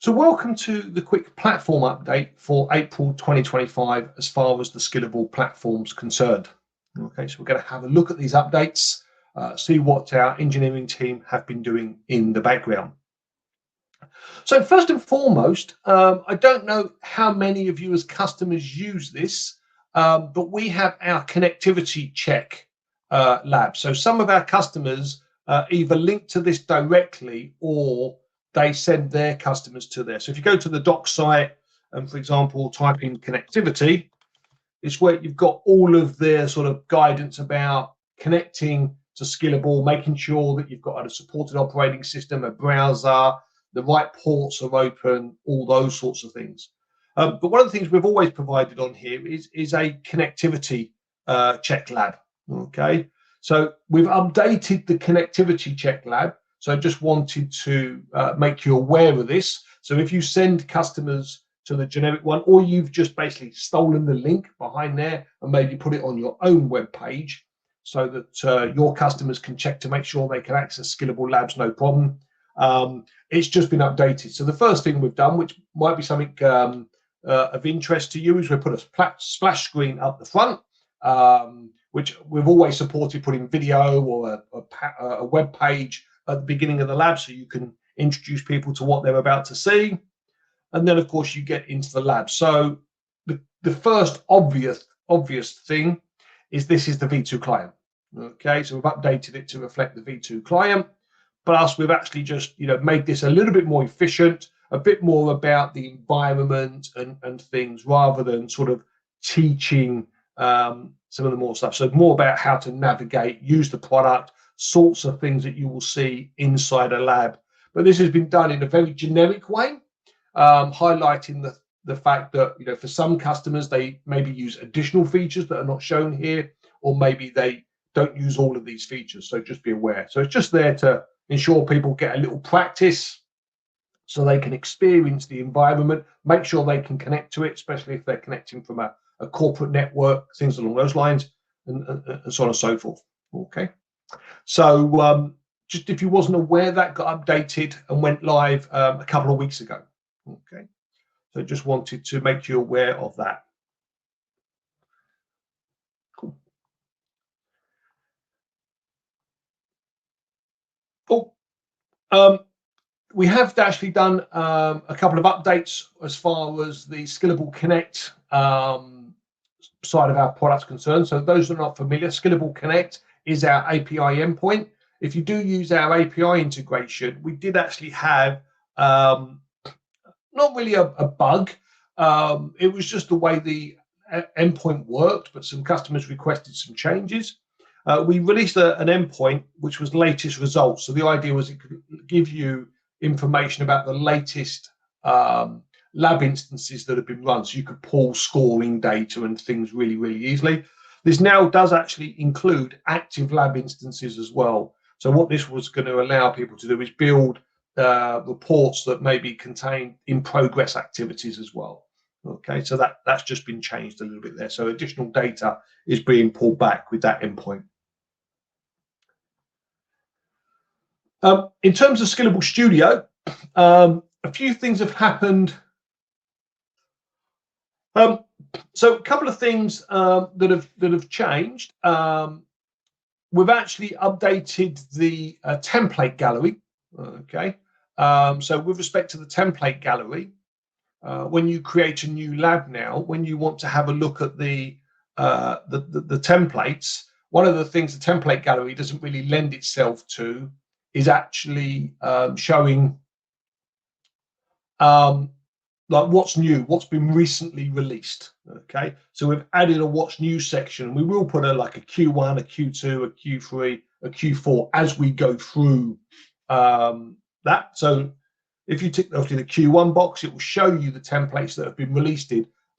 So welcome to the quick platform update for April 2025 as far as the Skillable platform's concerned. Okay, so we're going to have a look at these updates, see what our engineering team have been doing in the background. So first and foremost, I don't know how many of you as customers use this, but we have our connectivity check lab. So some of our customers either link to this directly or they send their customers to there. So if you go to the doc site and, for example, type in connectivity, it's where you've got all of their sort of guidance about connecting to Skillable, making sure that you've got a supported operating system, a browser, the right ports are open, all those sorts of things. But one of the things we've always provided on here is a connectivity check lab. Okay, so we've updated the connectivity check lab. So I just wanted to make you aware of this. So if you send customers to the generic one, or you've just basically stolen the link behind there and maybe put it on your own web page so that your customers can check to make sure they can access Skillable Labs, no problem. It's just been updated. So the first thing we've done, which might be something of interest to you, is we put a splash screen up the front, which we've always supported putting video or a web page at the beginning of the lab so you can introduce people to what they're about to see. And then, of course, you get into the lab. So the first obvious thing is this is the V2 client. Okay, so we've updated it to reflect the V2 client. Plus, we've actually just made this a little bit more efficient, a bit more about the environment and things rather than sort of teaching some of the more stuff. So more about how to navigate, use the product, sorts of things that you will see inside a lab. But this has been done in a very generic way, highlighting the fact that for some customers they maybe use additional features that are not shown here, or maybe they don't use all of these features. So just be aware. So it's just there to ensure people get a little practice so they can experience the environment, make sure they can connect to it, especially if they're connecting from a corporate network, things along those lines, and so on and so forth. Okay. So just if you wasn't aware, that got updated and went live a couple of weeks ago. Okay. So just wanted to make you aware of that. Cool. Cool. We have actually done a couple of updates as far as the Skillable Connect side of our product's concerned. So those that are not familiar, Skillable Connect is our API endpoint. If you do use our API integration, we did actually have not really a bug. It was just the way the endpoint worked, but some customers requested some changes. We released an endpoint which was latest results. So the idea was it could give you information about the latest lab instances that have been run, so you could pull scoring data and things really, really easily. This now does actually include active lab instances as well. So what this was going to allow people to do is build reports that maybe contain in progress activities as well. Okay, so that's just been changed a little bit there. So additional data is being pulled back with that endpoint. In terms of Skillable Studio, a few things have happened. So a couple of things that have changed. We've actually updated the template gallery. Okay, so with respect to the template gallery, when you create a new lab now, when you want to have a look at the templates, one of the things the template gallery doesn't really lend itself to is actually showing like what's new, what's been recently released. Okay, so we've added a what's new section. We will put like a Q1, a Q2, a Q3, a Q4 as we go through that. So if you tick the Q1 box, it will show you the templates that have been released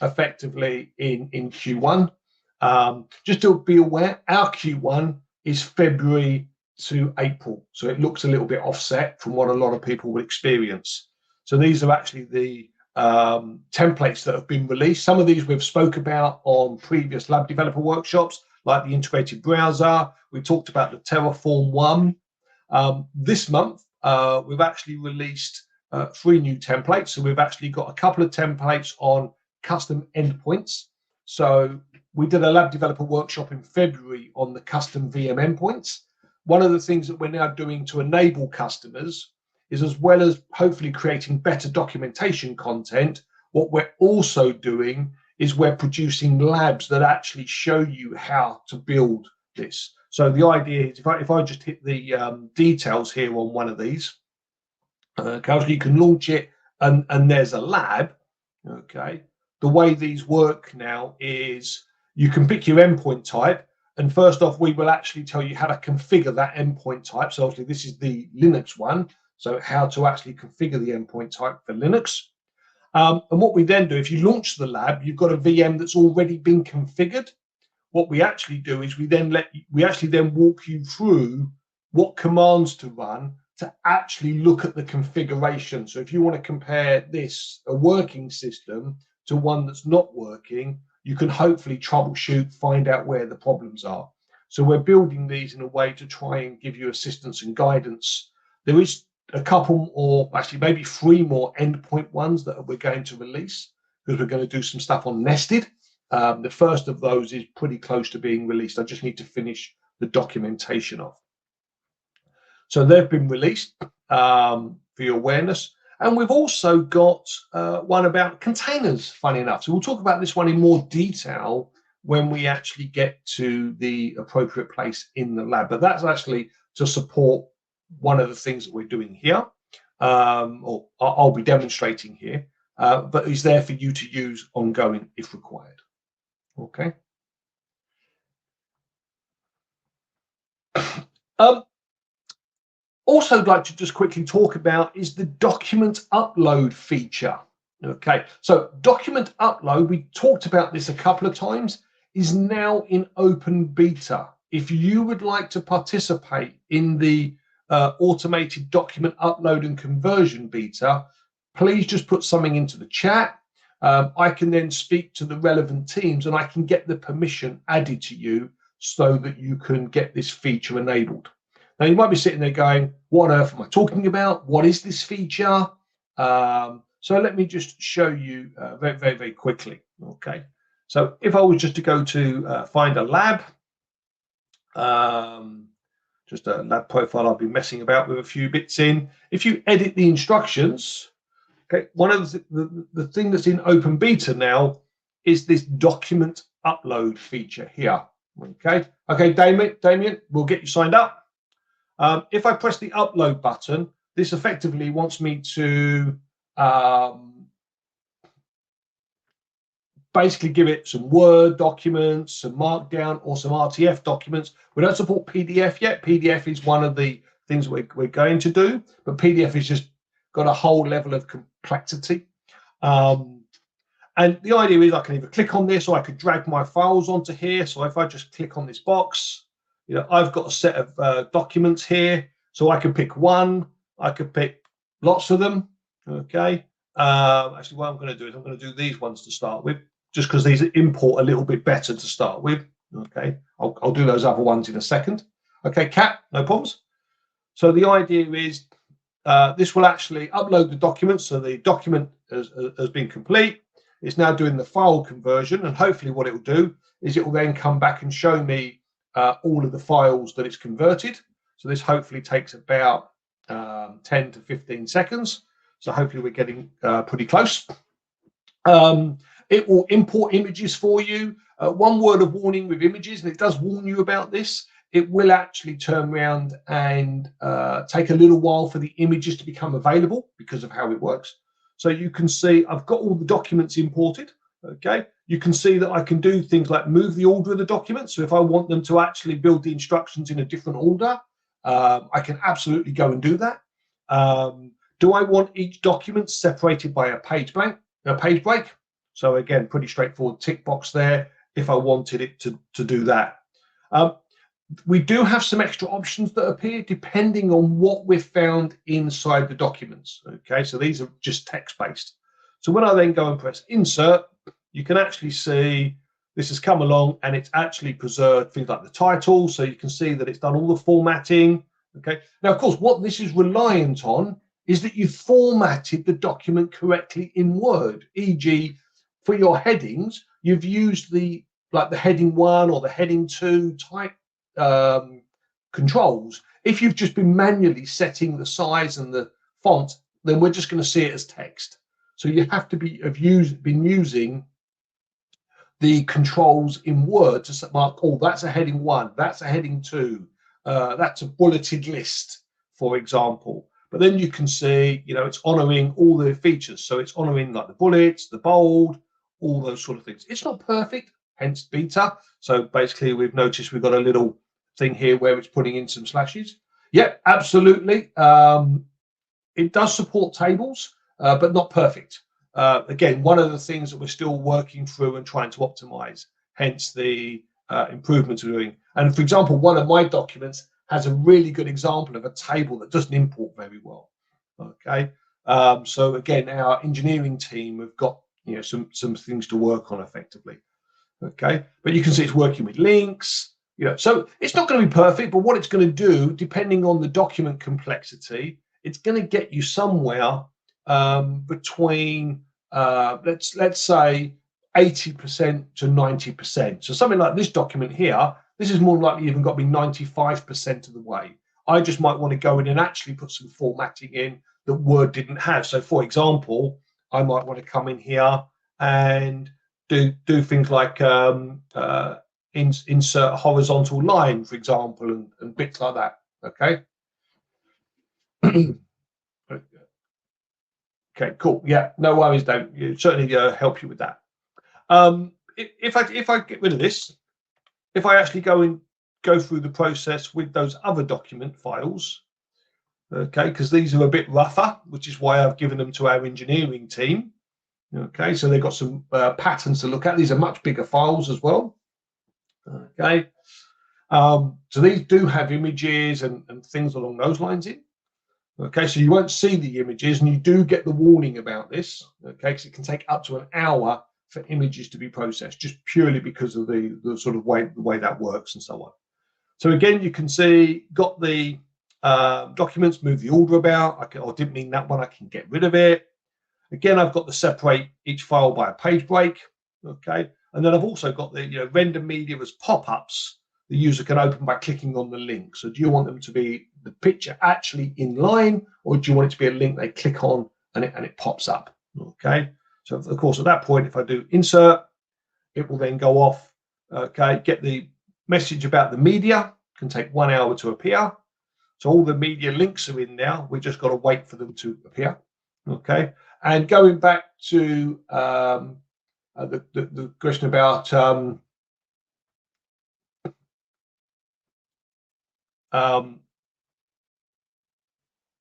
effectively in Q1. Just to be aware, our Q1 is February to April, so it looks a little bit offset from what a lot of people will experience. So these are actually the templates that have been released. Some of these we've spoke about on previous lab developer workshops, like the integrated browser. We talked about the Terraform one. This month, we've actually released 3 new templates. So we've actually got a couple of templates on custom endpoints. So we did a lab developer workshop in February on the custom VM endpoints. One of the things that we're now doing to enable customers is, as well as hopefully creating better documentation content, what we're also doing is we're producing labs that actually show you how to build this. So the idea is, if I just hit the details here on one of these, you can launch it and there's a lab. Okay, the way these work now is you can pick your endpoint type, and first off we will actually tell you how to configure that endpoint type. So obviously this is the Linux one, so how to actually configure the endpoint type for Linux. And what we then do, if you launch the lab, you've got a VM that's already been configured. What we actually do is we actually then walk you through what commands to run to actually look at the configuration. So if you want to compare this, a working system, to one that's not working, you can hopefully troubleshoot, find out where the problems are. So we're building these in a way to try and give you assistance and guidance. There is a couple, or actually maybe 3 more endpoint ones that we're going to release, because we're going to do some stuff on nested. The first of those is pretty close to being released. I just need to finish the documentation off. So they've been released for your awareness. And we've also got one about containers, funny enough. So we'll talk about this one in more detail when we actually get to the appropriate place in the lab. But that's actually to support one of the things that we're doing here, or I'll be demonstrating here, but is there for you to use ongoing if required. Okay. Also, I'd like to just quickly talk about is the document upload feature. Okay, so document upload, we talked about this a couple of times, is now in open beta. If you would like to participate in the automated document upload and conversion beta, please just put something into the chat. I can then speak to the relevant teams and I can get the permission added to you so that you can get this feature enabled. Now, you might be sitting there going, what on earth am I talking about? What is this feature? So let me just show you very, very, very quickly. Okay. So if I was just to go to find a lab, just a lab profile I've been messing about with a few bits in. If you edit the instructions, okay, one of the thing that's in open beta now is this document upload feature here. Okay, Damien, we'll get you signed up. If I press the upload button, this effectively wants me to basically give it some Word documents, some Markdown, or some RTF documents. We don't support PDF yet. PDF is one of the things we're going to do, but PDF has just got a whole level of complexity. And the idea is I can either click on this or I could drag my files onto here. So if I just click on this box, you know, I've got a set of documents here. So I could pick one, I could pick lots of them. Okay. Actually, what I'm going to do is I'm going to do these ones to start with, just because these import a little bit better to start with. Okay. I'll do those other ones in a second. Okay, Cat, no problems. So the idea is this will actually upload the document. So the document has been complete. It's now doing the file conversion, and hopefully what it will do is it will then come back and show me all of the files that it's converted. So this hopefully takes about 10 to 15 seconds. So hopefully we're getting pretty close. It will import images for you. One word of warning with images, and it does warn you about this, it will actually turn around and take a little while for the images to become available because of how it works. So you can see I've got all the documents imported. Okay, you can see that I can do things like move the order of the documents. So if I want them to actually build the instructions in a different order, I can absolutely go and do that. Do I want each document separated by a page break? So again, pretty straightforward tick box there if I wanted it to do that. We do have some extra options that appear depending on what we've found inside the documents. Okay, so these are just text-based. So when I then go and press insert, you can actually see this has come along and it's actually preserved things like the title. So you can see that it's done all the formatting. Okay, now of course what this is reliant on is that you formatted the document correctly in Word. E.g., for your headings, you've used the heading 1 or the heading 2 type controls. If you've just been manually setting the size and the font, then we're just going to see it as text. So you have to been using the controls in Word to mark, oh, that's a heading 1, that's a heading 2, that's a bulleted list, for example. But then you can see, it's honoring all the features. So it's honoring like the bullets, the bold, all those sort of things. It's not perfect, hence beta. So basically we've noticed we've got a little thing here where it's putting in some slashes. Yep, absolutely. It does support tables, but not perfect. Again, one of the things that we're still working through and trying to optimize, hence the improvements we're doing. And for example, one of my documents has a really good example of a table that doesn't import very well. Okay, so again, our engineering team have got some things to work on effectively. Okay, but you can see it's working with links. So it's not going to be perfect, but what it's going to do, depending on the document complexity, it's going to get you somewhere between let's say 80% to 90%. So something like this document here, this is more likely even got to be 95% of the way. I just might want to go in and actually put some formatting in that Word didn't have. So for example, I might want to come in here and do things like insert a horizontal line, for example, and bits like that. Okay. Okay, cool. Yeah, no worries, Dave. You certainly help you with that. If I get rid of this, if I actually go through the process with those other document files, okay, because these are a bit rougher, which is why I've given them to our engineering team. Okay, so they've got some patterns to look at. These are much bigger files as well. Okay, so these do have images and things along those lines in. Okay, so you won't see the images, and you do get the warning about this. Okay, because it can take up to an hour for images to be processed, just purely because of the sort of way that works and so on. So again, you can see got the documents, move the order about. I didn't mean that one. I can get rid of it. Again, I've got to separate each file by a page break. Okay, and then I've also got the render media as pop-ups the user can open by clicking on the link. So do you want them to be the picture actually in line, or do you want it to be a link they click on and it pops up? Okay, so of course at that point, if I do insert, it will then go off. Okay, get the message about the media, can take 1 hour to appear. So all the media links are in now. We've just got to wait for them to appear. Okay, and going back to the question about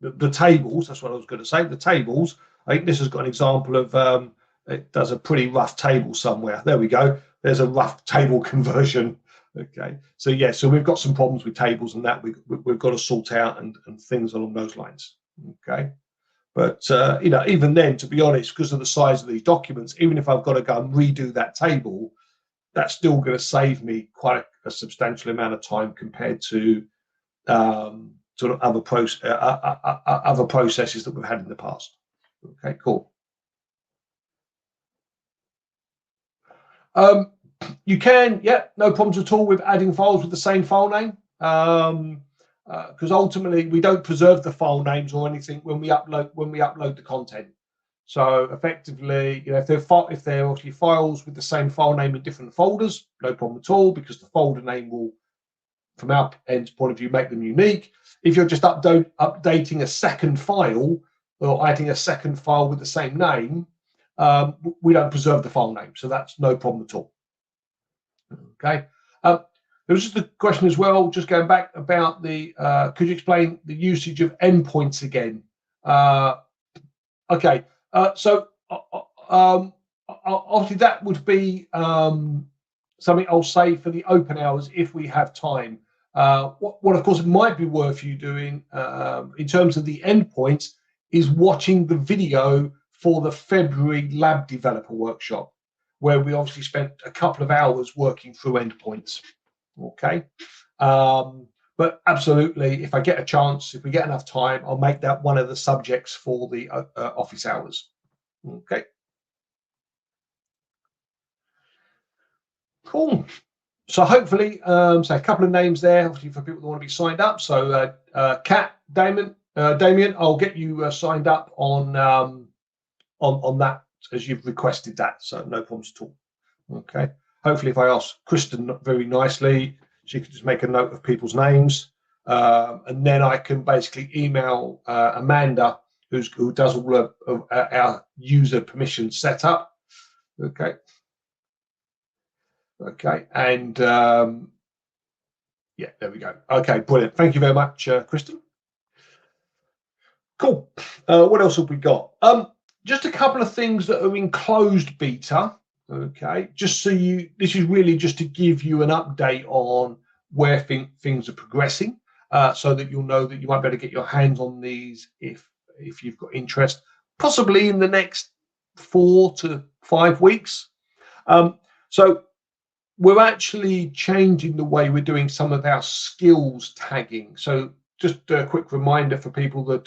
the tables, that's what I was going to say. The tables, I think this has got an example of it does a pretty rough table somewhere. There we go. There's a rough table conversion. Okay, so yeah, so we've got some problems with tables and that we've got to sort out and things along those lines. Okay, but even then, to be honest, because of the size of these documents, even if I've got to go and redo that table, that's still going to save me quite a substantial amount of time compared to sort of other processes that we've had in the past. Okay, cool. You can, yeah, no problems at all with adding files with the same file name, because ultimately we don't preserve the file names or anything when we upload the content. So effectively, if they're actually files with the same file name in different folders, no problem at all, because the folder name will, from our end point of view, make them unique. If you're just updating a second file or adding a second file with the same name, we don't preserve the file name, so that's no problem at all. Okay. There was just a question as well, just going back about the, could you explain the usage of endpoints again? Okay, so obviously that would be something I'll say for the open hours if we have time. What of course might be worth you doing in terms of the endpoints is watching the video for the February lab developer workshop, where we obviously spent a couple of hours working through endpoints. Okay, But absolutely, if I get a chance, if we get enough time, I'll make that one of the subjects for the office hours. Okay, cool. So hopefully, so a couple of names there, obviously for people that want to be signed up. So Kat, Damien, I'll get you signed up on that as you've requested that. So no problems at all. Okay. Hopefully, if I ask Kristen very nicely, she could just make a note of people's names, and then I can basically email Amanda, who does all of our user permission setup. Okay. Okay, and yeah, there we go. Okay, brilliant. Thank you very much, Kristen. Cool. What else have we got? Just a couple of things that are in closed beta. Okay, just so this is really just to give you an update on where things are progressing, so that you'll know that you might be able to get your hands on these if you've got interest, possibly in the next 4 to 5 weeks. So we're actually changing the way we're doing some of our skills tagging. So just a quick reminder for people that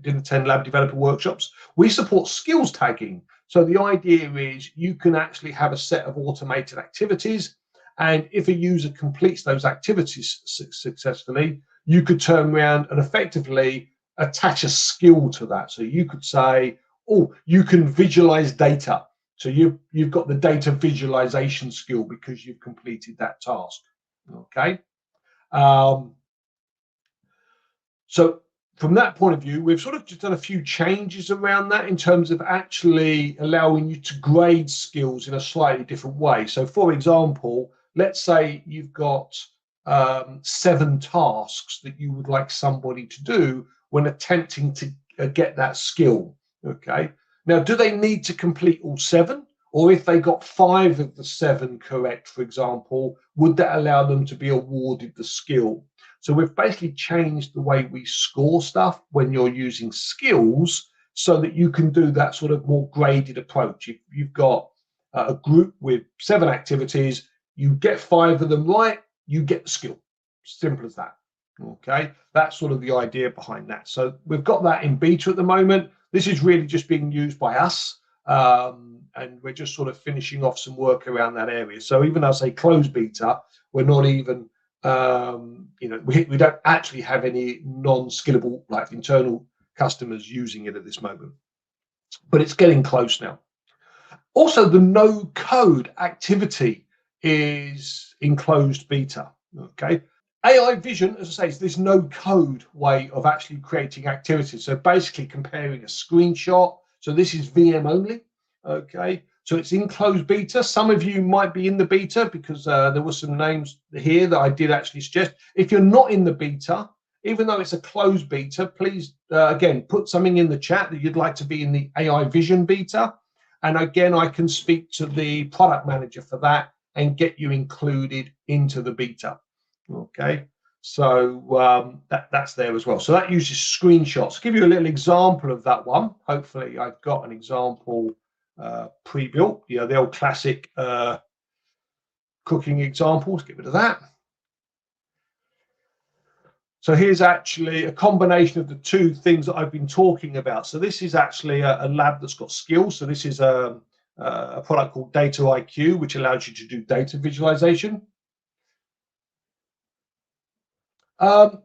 didn't attend lab developer workshops, we support skills tagging. So the idea is you can actually have a set of automated activities, and if a user completes those activities successfully, you could turn around and effectively attach a skill to that. So you could say, oh, you can visualize data. So you've got the data visualization skill because you've completed that task. Okay. So from that point of view, we've sort of just done a few changes around that in terms of actually allowing you to grade skills in a slightly different way. So for example, let's say you've got 7 tasks that you would like somebody to do when attempting to get that skill. Okay. Now, do they need to complete all 7? Or if they got 5 of the 7 correct, for example, would that allow them to be awarded the skill? So we've basically changed the way we score stuff when you're using skills so that you can do that sort of more graded approach. If you've got a group with 7 activities, you get 5 of them right, you get the skill. Simple as that. Okay, that's sort of the idea behind that. So we've got that in beta at the moment. This is really just being used by us, and we're just sort of finishing off some work around that area. So even though I say closed beta, we're not even, we don't actually have any non-skillable, like internal customers using it at this moment, but it's getting close now. Also, the no code activity is in closed beta. Okay. AI vision, as I say, is this no code way of actually creating activities. So basically comparing a screenshot. So this is VM only. Okay. So it's in closed beta. Some of you might be in the beta because there were some names here that I did actually suggest. If you're not in the beta, even though it's a closed beta, please, again, put something in the chat that you'd like to be in the AI vision beta. And again, I can speak to the product manager for that and get you included into the beta. Okay, so that's there as well. So that uses screenshots. I'll give you a little example of that one. Hopefully I've got an example pre-built. You know, the old classic cooking examples. Get rid of that. So here's actually a combination of the 2 things that I've been talking about. So this is actually a lab that's got skills. So this is a product called Data IQ, which allows you to do data visualization. Yeah,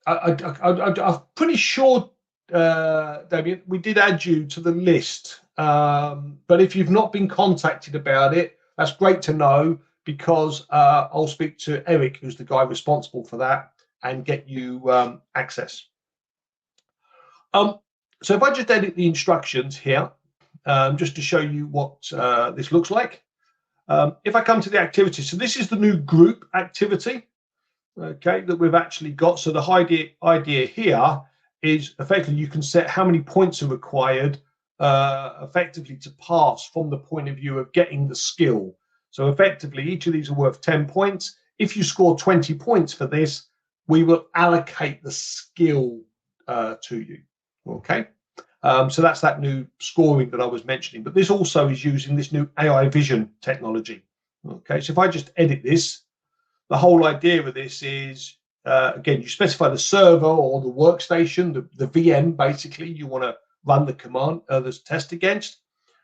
I'm pretty sure, Damien, we did add you to the list. But if you've not been contacted about it, that's great to know, because I'll speak to Eric, who's the guy responsible for that, and get you access. So if I just edit the instructions here, just to show you what this looks like. If I come to the activity, so this is the new group activity. Okay, that we've actually got. So the idea here is effectively you can set how many points are required effectively to pass from the point of view of getting the skill. So effectively each of these are worth 10 points. If you score 20 points for this, we will allocate the skill to you. Okay, so that's that new scoring that I was mentioning, but this also is using this new AI vision technology. Okay, so if I just edit this, the whole idea of this is, again, you specify the server or the workstation, the VM, basically, you want to run the command, this test against.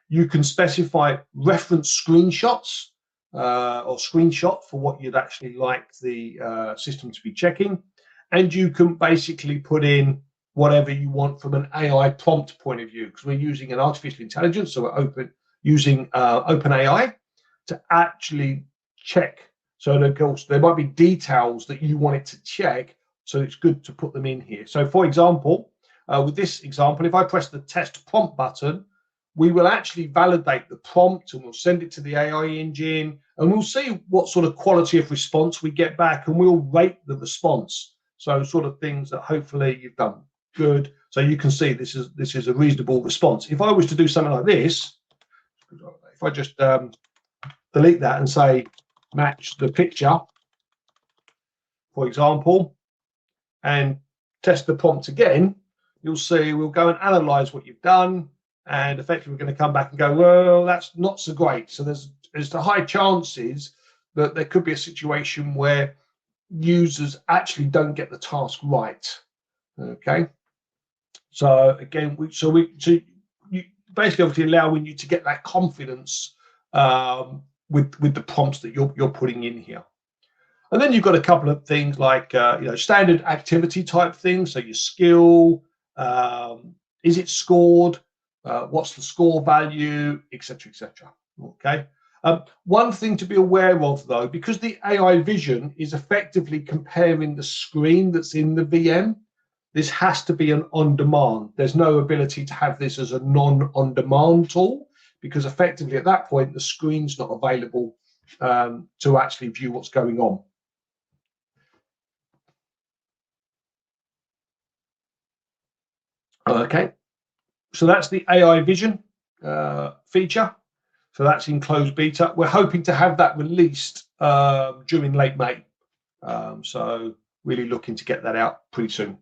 You can specify reference screenshots or screenshot for what you'd actually like the system to be checking. And you can basically put in whatever you want from an AI prompt point of view, because we're using an artificial intelligence, so we're using OpenAI to actually check. So of course, there might be details that you want it to check, so it's good to put them in here. So for example, with this example, if I press the test prompt button, we will actually validate the prompt and we'll send it to the AI engine and we'll see what sort of quality of response we get back, and we'll rate the response. So sort of things that hopefully you've done good. So you can see this is a reasonable response. If I was to do something like this, if I just delete that and say match the picture, for example, and test the prompt again, you'll see we'll go and analyze what you've done, and effectively we're going to come back and go, well, that's not so great. So there's the high chances that there could be a situation where users actually don't get the task right. Okay, so again, you basically obviously allowing you to get that confidence with the prompts that you're putting in here. And then you've got a couple of things like standard activity type things. So your skill, is it scored? What's the score value, etc., etc. Okay. One thing to be aware of, though, because the AI vision is effectively comparing the screen that's in the VM, this has to be an on-demand. There's no ability to have this as a non-on-demand tool, because effectively at that point the screen's not available to actually view what's going on. Okay, so that's the AI vision feature. So that's in closed beta. We're hoping to have that released during late May. So really looking to get that out pretty soon.